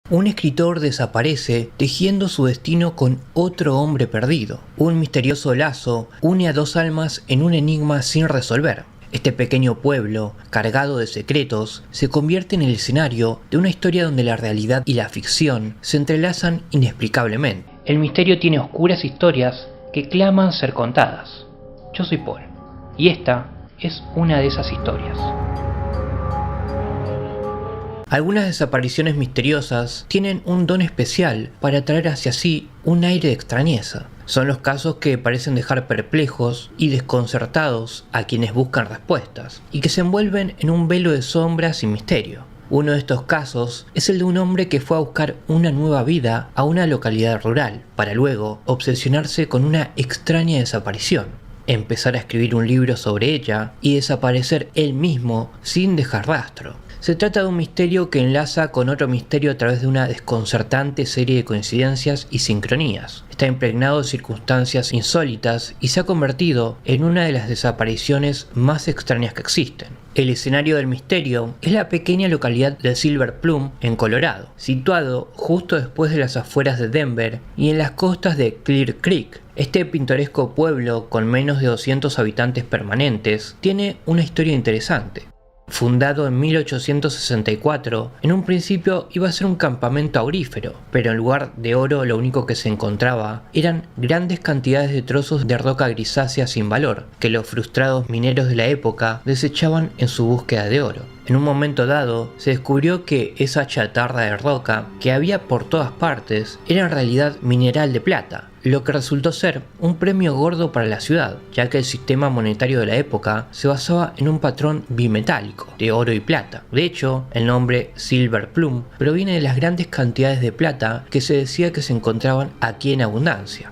Un escritor desaparece tejiendo su destino con otro hombre perdido. Un misterioso lazo une a dos almas en un enigma sin resolver. Este pequeño pueblo, cargado de secretos, se convierte en el escenario de una historia donde la realidad y la ficción se entrelazan inexplicablemente. El misterio tiene oscuras historias que claman ser contadas. Yo soy Paul, y esta es una de esas historias. Algunas desapariciones misteriosas tienen un don especial para traer hacia sí un aire de extrañeza. Son los casos que parecen dejar perplejos y desconcertados a quienes buscan respuestas, y que se envuelven en un velo de sombras y misterio. Uno de estos casos es el de un hombre que fue a buscar una nueva vida a una localidad rural, para luego obsesionarse con una extraña desaparición, empezar a escribir un libro sobre ella y desaparecer él mismo sin dejar rastro. Se trata de un misterio que enlaza con otro misterio a través de una desconcertante serie de coincidencias y sincronías. Está impregnado de circunstancias insólitas y se ha convertido en una de las desapariciones más extrañas que existen. El escenario del misterio es la pequeña localidad de Silver Plum, en Colorado, situado justo después de las afueras de Denver y en las costas de Clear Creek. Este pintoresco pueblo, con menos de 200 habitantes permanentes, tiene una historia interesante. Fundado en 1864, en un principio iba a ser un campamento aurífero, pero en lugar de oro lo único que se encontraba eran grandes cantidades de trozos de roca grisácea sin valor, que los frustrados mineros de la época desechaban en su búsqueda de oro. En un momento dado, se descubrió que esa chatarra de roca que había por todas partes era en realidad mineral de plata, lo que resultó ser un premio gordo para la ciudad, ya que el sistema monetario de la época se basaba en un patrón bimetálico, de oro y plata. De hecho, el nombre Silver Plum proviene de las grandes cantidades de plata que se decía que se encontraban aquí en abundancia.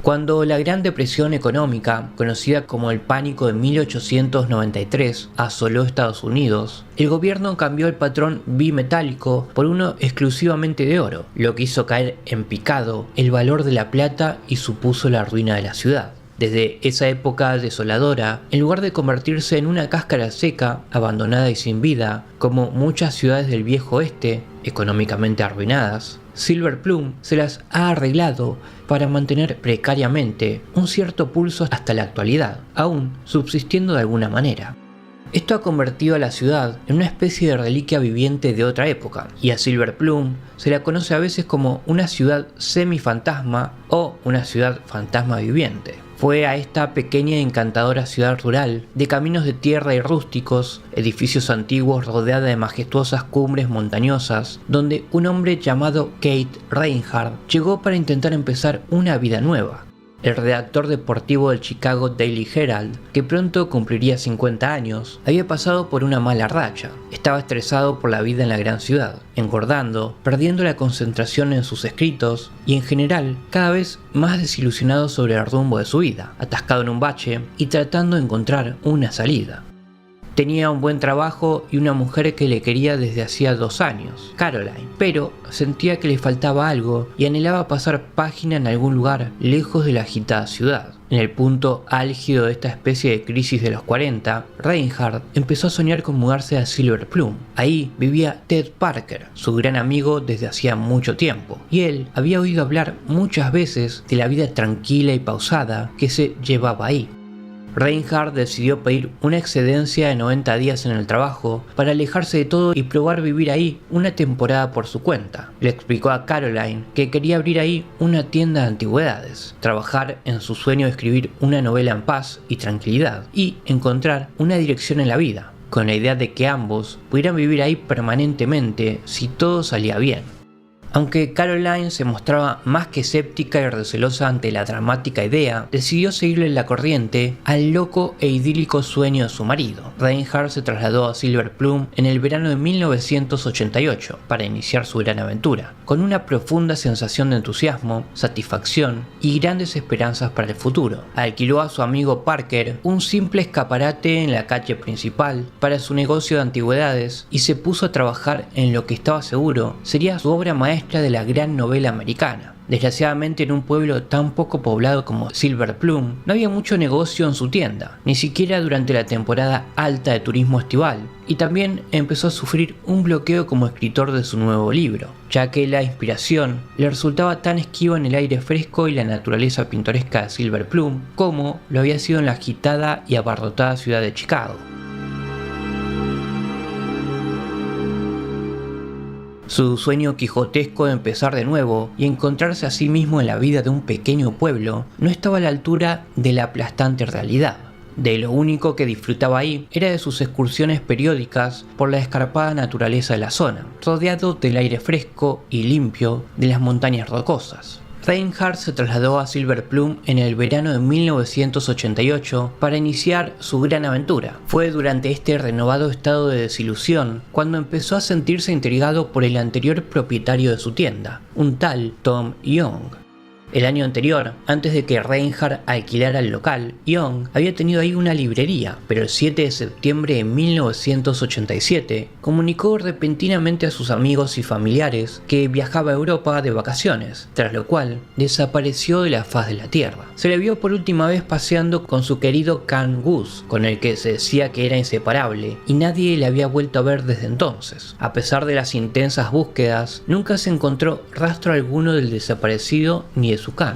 Cuando la Gran Depresión Económica, conocida como el Pánico de 1893, asoló Estados Unidos, el gobierno cambió el patrón bimetálico por uno exclusivamente de oro, lo que hizo caer en picado el valor de la plata y supuso la ruina de la ciudad. Desde esa época desoladora, en lugar de convertirse en una cáscara seca, abandonada y sin vida, como muchas ciudades del viejo oeste, económicamente arruinadas, Silver Plum se las ha arreglado para mantener precariamente un cierto pulso hasta la actualidad, aún subsistiendo de alguna manera. Esto ha convertido a la ciudad en una especie de reliquia viviente de otra época, y a Silver Plum se la conoce a veces como una ciudad semi-fantasma o una ciudad fantasma viviente. Fue a esta pequeña y encantadora ciudad rural, de caminos de tierra y rústicos, edificios antiguos rodeada de majestuosas cumbres montañosas, donde un hombre llamado Kate Reinhardt llegó para intentar empezar una vida nueva. El redactor deportivo del Chicago Daily Herald, que pronto cumpliría 50 años, había pasado por una mala racha. Estaba estresado por la vida en la gran ciudad, engordando, perdiendo la concentración en sus escritos y en general cada vez más desilusionado sobre el rumbo de su vida, atascado en un bache y tratando de encontrar una salida. Tenía un buen trabajo y una mujer que le quería desde hacía 2 años, Caroline, pero sentía que le faltaba algo y anhelaba pasar página en algún lugar lejos de la agitada ciudad. En el punto álgido de esta especie de crisis de los 40, Reinhardt empezó a soñar con mudarse a Silver Plum. Ahí vivía Ted Parker, su gran amigo desde hacía mucho tiempo, y él había oído hablar muchas veces de la vida tranquila y pausada que se llevaba ahí. Reinhardt decidió pedir una excedencia de 90 días en el trabajo para alejarse de todo y probar vivir ahí una temporada por su cuenta. Le explicó a Caroline que quería abrir ahí una tienda de antigüedades, trabajar en su sueño de escribir una novela en paz y tranquilidad y encontrar una dirección en la vida, con la idea de que ambos pudieran vivir ahí permanentemente si todo salía bien. Aunque Caroline se mostraba más que escéptica y recelosa ante la dramática idea, decidió seguirle la corriente al loco e idílico sueño de su marido. Reinhardt se trasladó a Silver Plum en el verano de 1988 para iniciar su gran aventura, con una profunda sensación de entusiasmo, satisfacción y grandes esperanzas para el futuro. Alquiló a su amigo Parker un simple escaparate en la calle principal para su negocio de antigüedades y se puso a trabajar en lo que estaba seguro sería su obra maestra mezcla de la gran novela americana. Desgraciadamente, en un pueblo tan poco poblado como Silver Plum, no había mucho negocio en su tienda, ni siquiera durante la temporada alta de turismo estival, y también empezó a sufrir un bloqueo como escritor de su nuevo libro, ya que la inspiración le resultaba tan esquiva en el aire fresco y la naturaleza pintoresca de Silver Plum como lo había sido en la agitada y abarrotada ciudad de Chicago. Su sueño quijotesco de empezar de nuevo y encontrarse a sí mismo en la vida de un pequeño pueblo no estaba a la altura de la aplastante realidad. De lo único que disfrutaba ahí era de sus excursiones periódicas por la escarpada naturaleza de la zona, rodeado del aire fresco y limpio de las montañas rocosas. Reinhardt se trasladó a Silver Plum en el verano de 1988 para iniciar su gran aventura. Fue durante este renovado estado de desilusión cuando empezó a sentirse intrigado por el anterior propietario de su tienda, un tal Tom Young. El año anterior, antes de que Reinhardt alquilara el local, Young había tenido ahí una librería, pero el 7 de septiembre de 1987 comunicó repentinamente a sus amigos y familiares que viajaba a Europa de vacaciones, tras lo cual desapareció de la faz de la tierra. Se le vio por última vez paseando con su querido can Gus, con el que se decía que era inseparable, y nadie le había vuelto a ver desde entonces. A pesar de las intensas búsquedas, nunca se encontró rastro alguno del desaparecido ni de su can.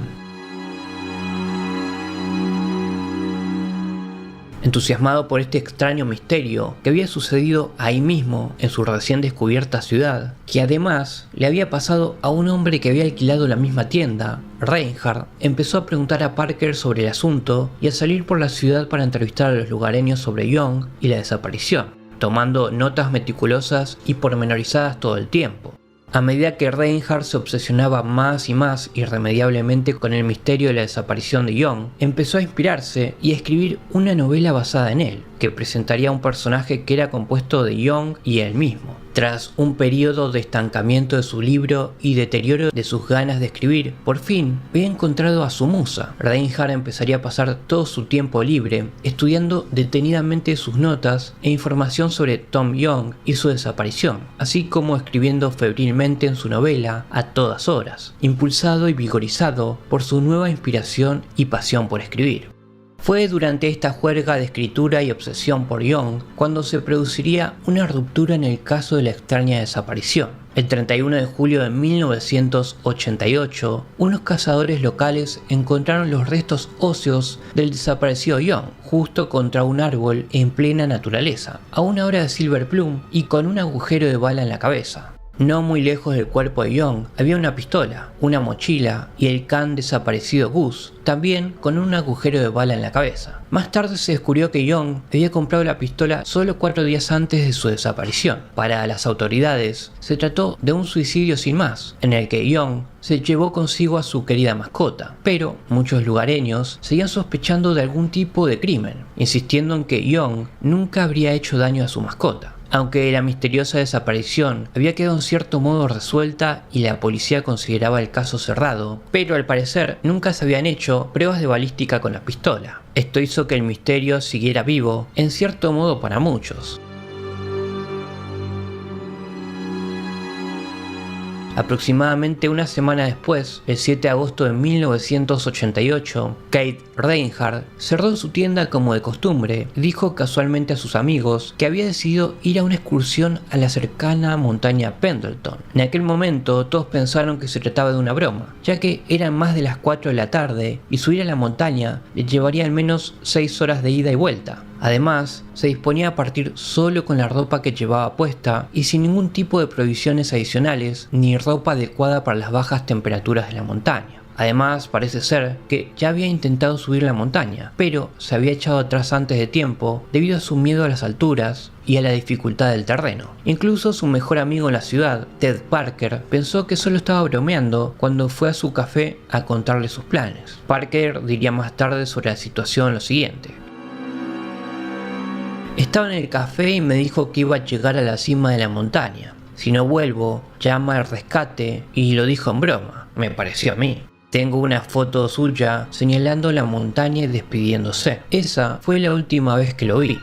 Entusiasmado por este extraño misterio que había sucedido ahí mismo en su recién descubierta ciudad, que además le había pasado a un hombre que había alquilado la misma tienda, Reinhardt empezó a preguntar a Parker sobre el asunto y a salir por la ciudad para entrevistar a los lugareños sobre Young y la desaparición, tomando notas meticulosas y pormenorizadas todo el tiempo. A medida que Reinhardt se obsesionaba más y más irremediablemente con el misterio de la desaparición de Young, empezó a inspirarse y a escribir una novela basada en él, que presentaría a un personaje que era compuesto de Young y él mismo. Tras un periodo de estancamiento de su libro y deterioro de sus ganas de escribir, por fin había encontrado a su musa. Reinhardt empezaría a pasar todo su tiempo libre estudiando detenidamente sus notas e información sobre Tom Young y su desaparición, así como escribiendo febrilmente en su novela a todas horas, impulsado y vigorizado por su nueva inspiración y pasión por escribir. Fue durante esta juerga de escritura y obsesión por Young cuando se produciría una ruptura en el caso de la extraña desaparición. El 31 de julio de 1988, unos cazadores locales encontraron los restos óseos del desaparecido Young justo contra un árbol en plena naturaleza, a una hora de Silver Plum y con un agujero de bala en la cabeza. No muy lejos del cuerpo de Young había una pistola, una mochila y el can desaparecido Gus, también con un agujero de bala en la cabeza. Más tarde se descubrió que Young había comprado la pistola solo 4 días antes de su desaparición. Para las autoridades, se trató de un suicidio sin más, en el que Young se llevó consigo a su querida mascota, pero muchos lugareños seguían sospechando de algún tipo de crimen, insistiendo en que Young nunca habría hecho daño a su mascota. Aunque la misteriosa desaparición había quedado en cierto modo resuelta y la policía consideraba el caso cerrado, pero al parecer nunca se habían hecho pruebas de balística con la pistola. Esto hizo que el misterio siguiera vivo, en cierto modo para muchos. Aproximadamente una semana después, el 7 de agosto de 1988, Kate Reinhardt cerró en su tienda como de costumbre y dijo casualmente a sus amigos que había decidido ir a una excursión a la cercana montaña Pendleton. En aquel momento todos pensaron que se trataba de una broma, ya que eran más de las 4 de la tarde y subir a la montaña le llevaría al menos 6 horas de ida y vuelta. Además, se disponía a partir solo con la ropa que llevaba puesta y sin ningún tipo de provisiones adicionales ni ropa adecuada para las bajas temperaturas de la montaña. Además, parece ser que ya había intentado subir la montaña, pero se había echado atrás antes de tiempo debido a su miedo a las alturas y a la dificultad del terreno. Incluso su mejor amigo en la ciudad, Ted Parker, pensó que solo estaba bromeando cuando fue a su café a contarle sus planes. Parker diría más tarde sobre la situación lo siguiente: estaba en el café y me dijo que iba a llegar a la cima de la montaña. Si no vuelvo, llama al rescate, y lo dijo en broma, me pareció a mí. Tengo una foto suya señalando la montaña y despidiéndose. Esa fue la última vez que lo vi.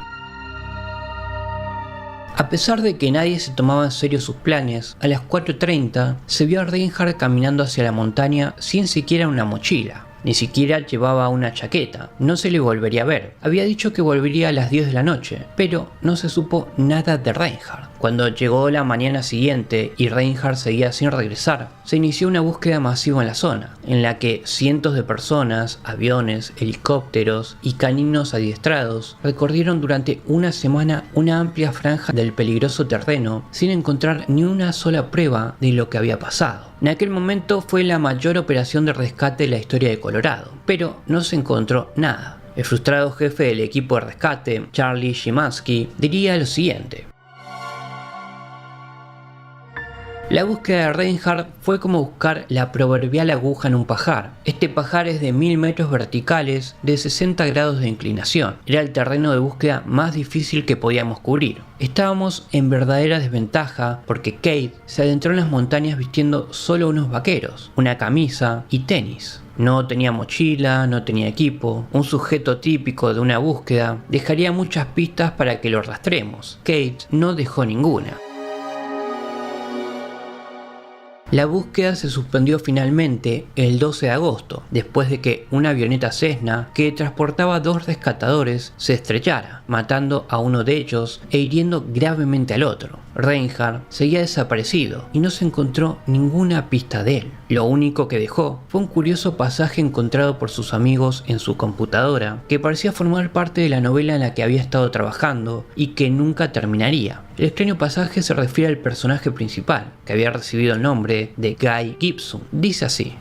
A pesar de que nadie se tomaba en serio sus planes, a las 4:30 se vio a Reinhardt caminando hacia la montaña sin siquiera una mochila. Ni siquiera llevaba una chaqueta, no se le volvería a ver. Había dicho que volvería a las 10 de la noche, pero no se supo nada de Reinhardt. Cuando llegó la mañana siguiente y Reinhardt seguía sin regresar, se inició una búsqueda masiva en la zona, en la que cientos de personas, aviones, helicópteros y caninos adiestrados recorrieron durante una semana una amplia franja del peligroso terreno sin encontrar ni una sola prueba de lo que había pasado. En aquel momento fue la mayor operación de rescate de la historia de Colorado, pero no se encontró nada. El frustrado jefe del equipo de rescate, Charlie Szymanski, diría lo siguiente: la búsqueda de Reinhardt fue como buscar la proverbial aguja en un pajar. Este pajar es de 1000 metros verticales de 60 grados de inclinación. Era el terreno de búsqueda más difícil que podíamos cubrir. Estábamos en verdadera desventaja porque Kate se adentró en las montañas vistiendo solo unos vaqueros, una camisa y tenis. No tenía mochila, no tenía equipo. Un sujeto típico de una búsqueda dejaría muchas pistas para que lo rastremos. Kate no dejó ninguna. La búsqueda se suspendió finalmente el 12 de agosto, después de que una avioneta Cessna que transportaba a 2 rescatadores se estrellara, matando a uno de ellos e hiriendo gravemente al otro. Reinhardt seguía desaparecido y no se encontró ninguna pista de él. Lo único que dejó fue un curioso pasaje encontrado por sus amigos en su computadora, que parecía formar parte de la novela en la que había estado trabajando y que nunca terminaría. El extraño pasaje se refiere al personaje principal, que había recibido el nombre de Guy Gibson. Dice así: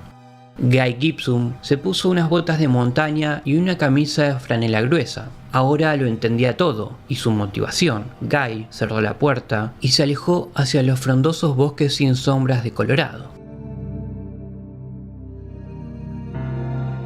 Guy Gibson se puso unas botas de montaña y una camisa de franela gruesa. Ahora lo entendía todo y su motivación. Guy cerró la puerta y se alejó hacia los frondosos bosques sin sombras de Colorado.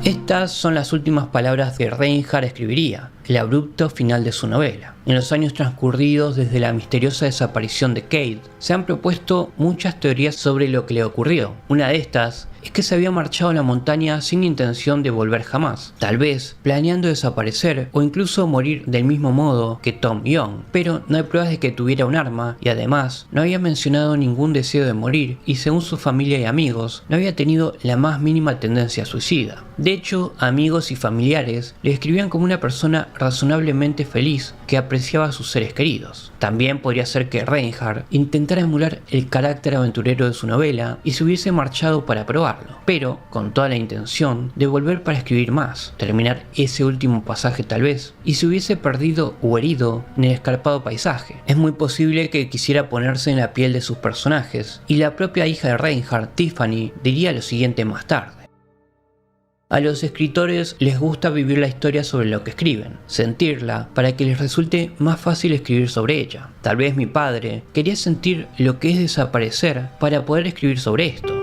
Estas son las últimas palabras que Reinhardt escribiría, el abrupto final de su novela. En los años transcurridos desde la misteriosa desaparición de Kate, se han propuesto muchas teorías sobre lo que le ocurrió. Una de estas es que se había marchado a la montaña sin intención de volver jamás, tal vez planeando desaparecer o incluso morir del mismo modo que Tom Young, pero no hay pruebas de que tuviera un arma y además no había mencionado ningún deseo de morir y según su familia y amigos no había tenido la más mínima tendencia suicida. De hecho, amigos y familiares le describían como una persona razonablemente feliz que apreciaba a sus seres queridos. También podría ser que Reinhardt intentara emular el carácter aventurero de su novela y se hubiese marchado para probarlo, pero con toda la intención de volver para escribir más, terminar ese último pasaje tal vez, y se hubiese perdido o herido en el escarpado paisaje. Es muy posible que quisiera ponerse en la piel de sus personajes, y la propia hija de Reinhardt, Tiffany, diría lo siguiente más tarde: a los escritores les gusta vivir la historia sobre lo que escriben, sentirla para que les resulte más fácil escribir sobre ella. Tal vez mi padre quería sentir lo que es desaparecer para poder escribir sobre esto.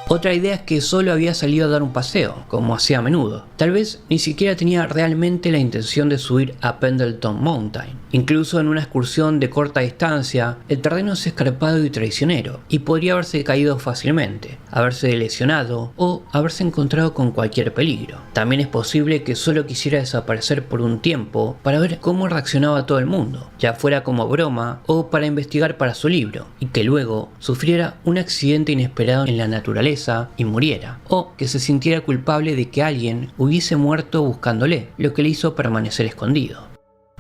Otra idea es que solo había salido a dar un paseo, como hacía a menudo. Tal vez ni siquiera tenía realmente la intención de subir a Pendleton Mountain. Incluso en una excursión de corta distancia, el terreno es escarpado y traicionero, y podría haberse caído fácilmente, haberse lesionado o haberse encontrado con cualquier peligro. También es posible que solo quisiera desaparecer por un tiempo para ver cómo reaccionaba todo el mundo, ya fuera como broma o para investigar para su libro, y que luego sufriera un accidente inesperado en la naturaleza y muriera, o que se sintiera culpable de que alguien hubiese muerto buscándole, lo que le hizo permanecer escondido.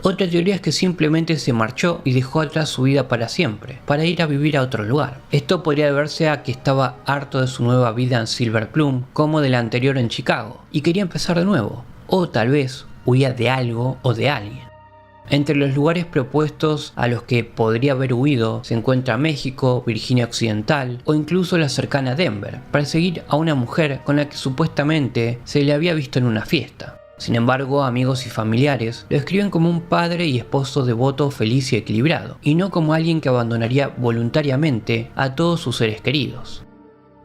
Otra teoría es que simplemente se marchó y dejó atrás su vida para siempre, para ir a vivir a otro lugar. Esto podría deberse a que estaba harto de su nueva vida en Silver Plum como de la anterior en Chicago, y quería empezar de nuevo, o tal vez huía de algo o de alguien. Entre los lugares propuestos a los que podría haber huido se encuentra México, Virginia Occidental o incluso la cercana Denver, para seguir a una mujer con la que supuestamente se le había visto en una fiesta. Sin embargo, amigos y familiares lo describen como un padre y esposo devoto, feliz y equilibrado, y no como alguien que abandonaría voluntariamente a todos sus seres queridos.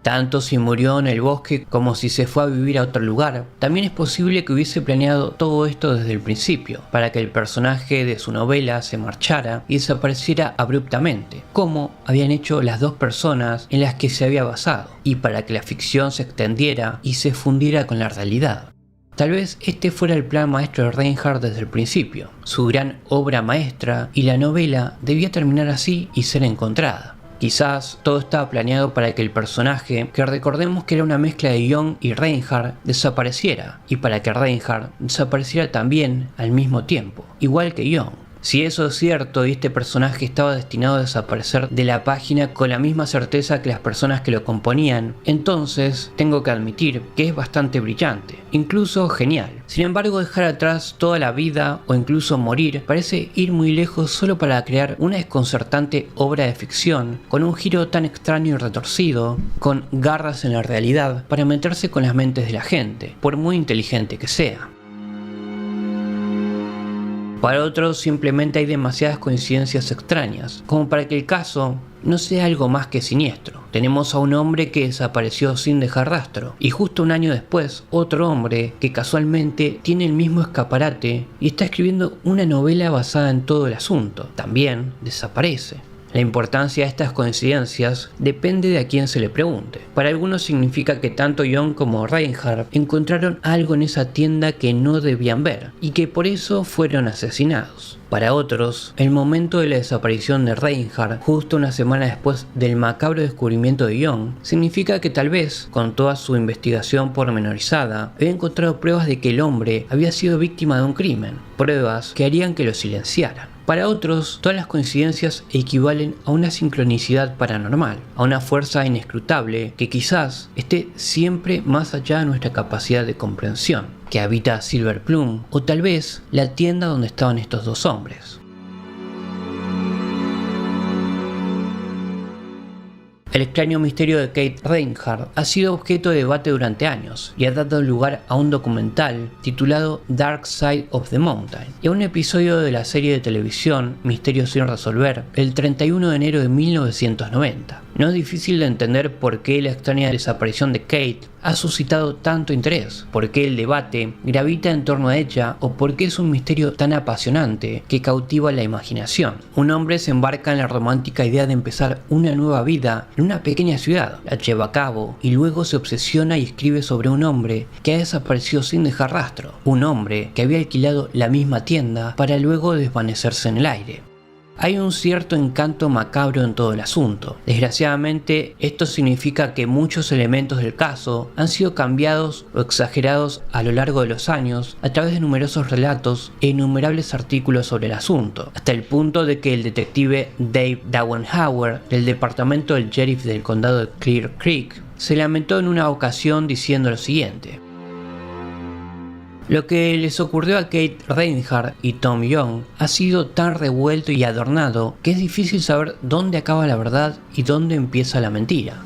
Tanto si murió en el bosque como si se fue a vivir a otro lugar, también es posible que hubiese planeado todo esto desde el principio, para que el personaje de su novela se marchara y desapareciera abruptamente, como habían hecho las dos personas en las que se había basado, y para que la ficción se extendiera y se fundiera con la realidad. Tal vez este fuera el plan maestro de Reinhardt desde el principio. Su gran obra maestra y la novela debía terminar así y ser encontrada. Quizás todo estaba planeado para que el personaje, que recordemos que era una mezcla de Young y Reinhardt, desapareciera, y para que Reinhardt desapareciera también al mismo tiempo, igual que Young. Si eso es cierto y este personaje estaba destinado a desaparecer de la página con la misma certeza que las personas que lo componían, entonces tengo que admitir que es bastante brillante, incluso genial. Sin embargo, dejar atrás toda la vida o incluso morir parece ir muy lejos solo para crear una desconcertante obra de ficción con un giro tan extraño y retorcido, con garras en la realidad para meterse con las mentes de la gente, por muy inteligente que sea. Para otros simplemente hay demasiadas coincidencias extrañas, como para que el caso no sea algo más que siniestro. Tenemos a un hombre que desapareció sin dejar rastro, y justo un año después, otro hombre que casualmente tiene el mismo escaparate y está escribiendo una novela basada en todo el asunto, también desaparece. La importancia de estas coincidencias depende de a quién se le pregunte. Para algunos significa que tanto Young como Reinhardt encontraron algo en esa tienda que no debían ver y que por eso fueron asesinados. Para otros, el momento de la desaparición de Reinhardt, justo una semana después del macabro descubrimiento de Young, significa que tal vez, con toda su investigación pormenorizada, había encontrado pruebas de que el hombre había sido víctima de un crimen, pruebas que harían que lo silenciaran. Para otros, todas las coincidencias equivalen a una sincronicidad paranormal, a una fuerza inescrutable que quizás esté siempre más allá de nuestra capacidad de comprensión, que habita Silver Plum, o tal vez la tienda donde estaban estos dos hombres. El extraño misterio de Kate Reinhardt ha sido objeto de debate durante años y ha dado lugar a un documental titulado Dark Side of the Mountain y a un episodio de la serie de televisión Misterios sin resolver el 31 de enero de 1990. No es difícil de entender por qué la extraña desaparición de Kate ha suscitado tanto interés, por qué el debate gravita en torno a ella o por qué es un misterio tan apasionante que cautiva la imaginación. Un hombre se embarca en la romántica idea de empezar una nueva vida en una pequeña ciudad, la lleva a cabo y luego se obsesiona y escribe sobre un hombre que ha desaparecido sin dejar rastro, un hombre que había alquilado la misma tienda para luego desvanecerse en el aire. Hay un cierto encanto macabro en todo el asunto. Desgraciadamente, esto significa que muchos elementos del caso han sido cambiados o exagerados a lo largo de los años a través de numerosos relatos e innumerables artículos sobre el asunto, hasta el punto de que el detective Dave Dauenhauer del departamento del sheriff del condado de Clear Creek se lamentó en una ocasión diciendo lo siguiente: lo que les ocurrió a Kate Reinhardt y Tom Young ha sido tan revuelto y adornado que es difícil saber dónde acaba la verdad y dónde empieza la mentira.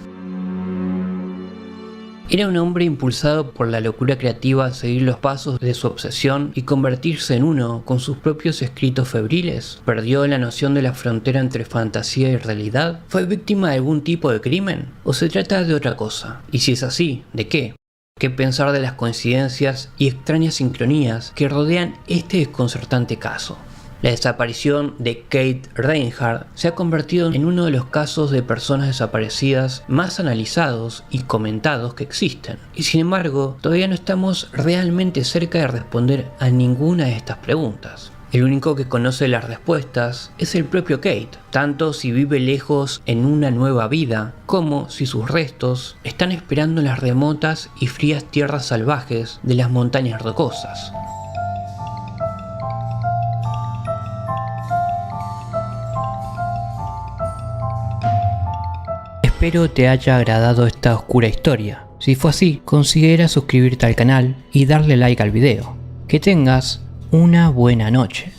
Era un hombre impulsado por la locura creativa a seguir los pasos de su obsesión y convertirse en uno con sus propios escritos febriles. ¿Perdió la noción de la frontera entre fantasía y realidad? ¿Fue víctima de algún tipo de crimen? ¿O se trata de otra cosa? Y si es así, ¿de qué? ¿Qué pensar de las coincidencias y extrañas sincronías que rodean este desconcertante caso? La desaparición de Kate Reinhardt se ha convertido en uno de los casos de personas desaparecidas más analizados y comentados que existen. Y sin embargo, todavía no estamos realmente cerca de responder a ninguna de estas preguntas. El único que conoce las respuestas es el propio Kate, tanto si vive lejos en una nueva vida, como si sus restos están esperando en las remotas y frías tierras salvajes de las montañas rocosas. Espero te haya agradado esta oscura historia. Si fue así, considera suscribirte al canal y darle like al video. Que tengas una buena noche.